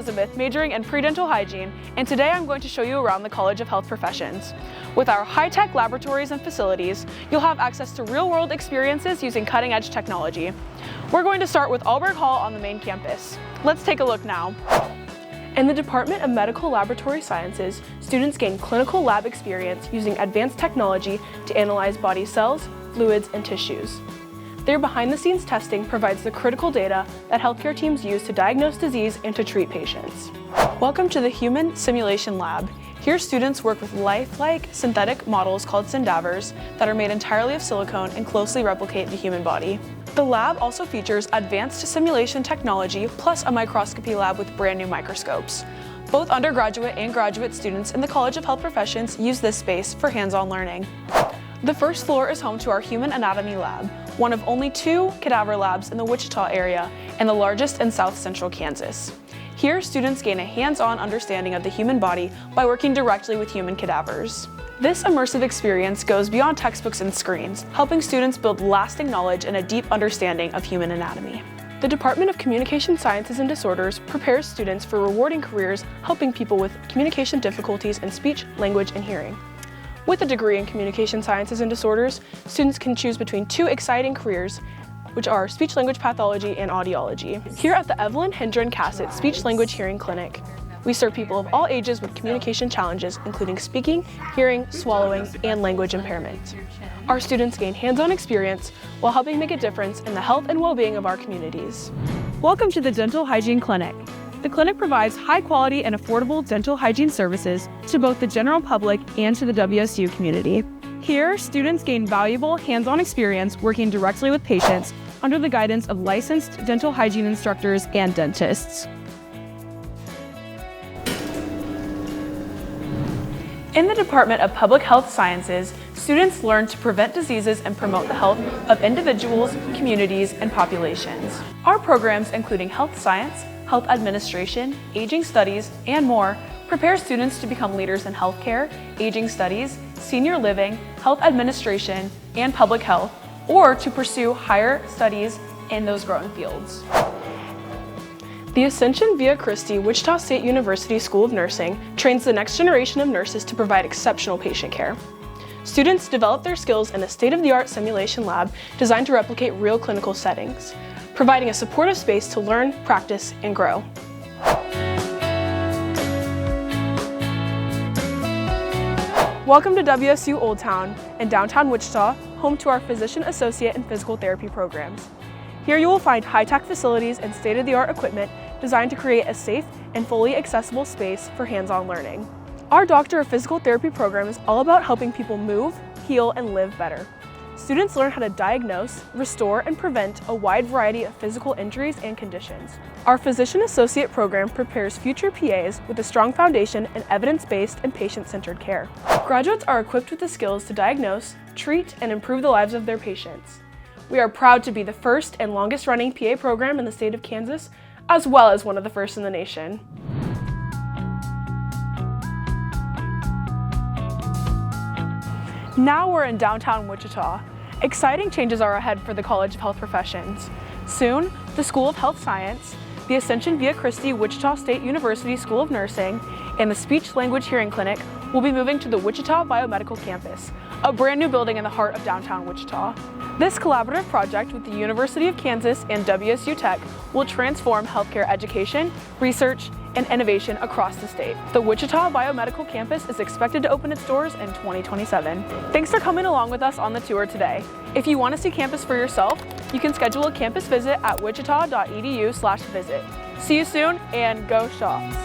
Elizabeth, majoring in predental hygiene, and today I'm going to show you around the College of Health Professions. With our high-tech laboratories and facilities, you'll have access to real-world experiences using cutting-edge technology. We're going to start with Alberg Hall on the main campus. Let's take a look now. In the Department of Medical Laboratory Sciences, students gain clinical lab experience using advanced technology to analyze body cells, fluids, and tissues. Their behind-the-scenes testing provides the critical data that healthcare teams use to diagnose disease and to treat patients. Welcome to the Human Simulation Lab. Here, students work with lifelike synthetic models called syndavers that are made entirely of silicone and closely replicate the human body. The lab also features advanced simulation technology plus a microscopy lab with brand new microscopes. Both undergraduate and graduate students in the College of Health Professions use this space for hands-on learning. The first floor is home to our Human Anatomy Lab, one of only 2 cadaver labs in the Wichita area and the largest in South Central Kansas. Here, students gain a hands-on understanding of the human body by working directly with human cadavers. This immersive experience goes beyond textbooks and screens, helping students build lasting knowledge and a deep understanding of human anatomy. The Department of Communication Sciences and Disorders prepares students for rewarding careers helping people with communication difficulties in speech, language, and hearing. With a degree in Communication Sciences and Disorders, students can choose between 2 exciting careers, which are speech-language pathology and audiology. Here at the Evelyn Hendren Cassett Speech-Language Hearing Clinic, we serve people of all ages with communication challenges, including speaking, hearing, swallowing, and language impairment. Our students gain hands-on experience while helping make a difference in the health and well-being of our communities. Welcome to the Dental Hygiene Clinic. The clinic provides high-quality and affordable dental hygiene services to both the general public and to the WSU community. Here, students gain valuable hands-on experience working directly with patients under the guidance of licensed dental hygiene instructors and dentists. In the Department of Public Health Sciences, students learn to prevent diseases and promote the health of individuals, communities, and populations. Our programs, including health science, health administration, aging studies, and more, prepare students to become leaders in healthcare, aging studies, senior living, health administration, and public health, or to pursue higher studies in those growing fields. The Ascension Via Christi Wichita State University School of Nursing trains the next generation of nurses to provide exceptional patient care. Students develop their skills in a state-of-the-art simulation lab designed to replicate real clinical settings, providing a supportive space to learn, practice, and grow. Welcome to WSU Old Town in downtown Wichita, home to our Physician Associate and Physical Therapy programs. Here you will find high-tech facilities and state-of-the-art equipment designed to create a safe and fully accessible space for hands-on learning. Our Doctor of Physical Therapy program is all about helping people move, heal, and live better. Students learn how to diagnose, restore, and prevent a wide variety of physical injuries and conditions. Our Physician Associate program prepares future PAs with a strong foundation in evidence-based and patient-centered care. Graduates are equipped with the skills to diagnose, treat, and improve the lives of their patients. We are proud to be the first and longest-running PA program in the state of Kansas, as well as one of the first in the nation. Now we're in downtown Wichita. Exciting changes are ahead for the College of Health Professions. Soon, the School of Health Science, the Ascension Via Christi Wichita State University School of Nursing, and the Speech-Language Hearing Clinic will be moving to the Wichita Biomedical Campus, a brand new building in the heart of downtown Wichita. This collaborative project with the University of Kansas and WSU Tech will transform healthcare education, research, and innovation across the state. The Wichita Biomedical Campus is expected to open its doors in 2027. Thanks for coming along with us on the tour today. If you want to see campus for yourself, you can schedule a campus visit at wichita.edu/visit. See you soon, and go Shops!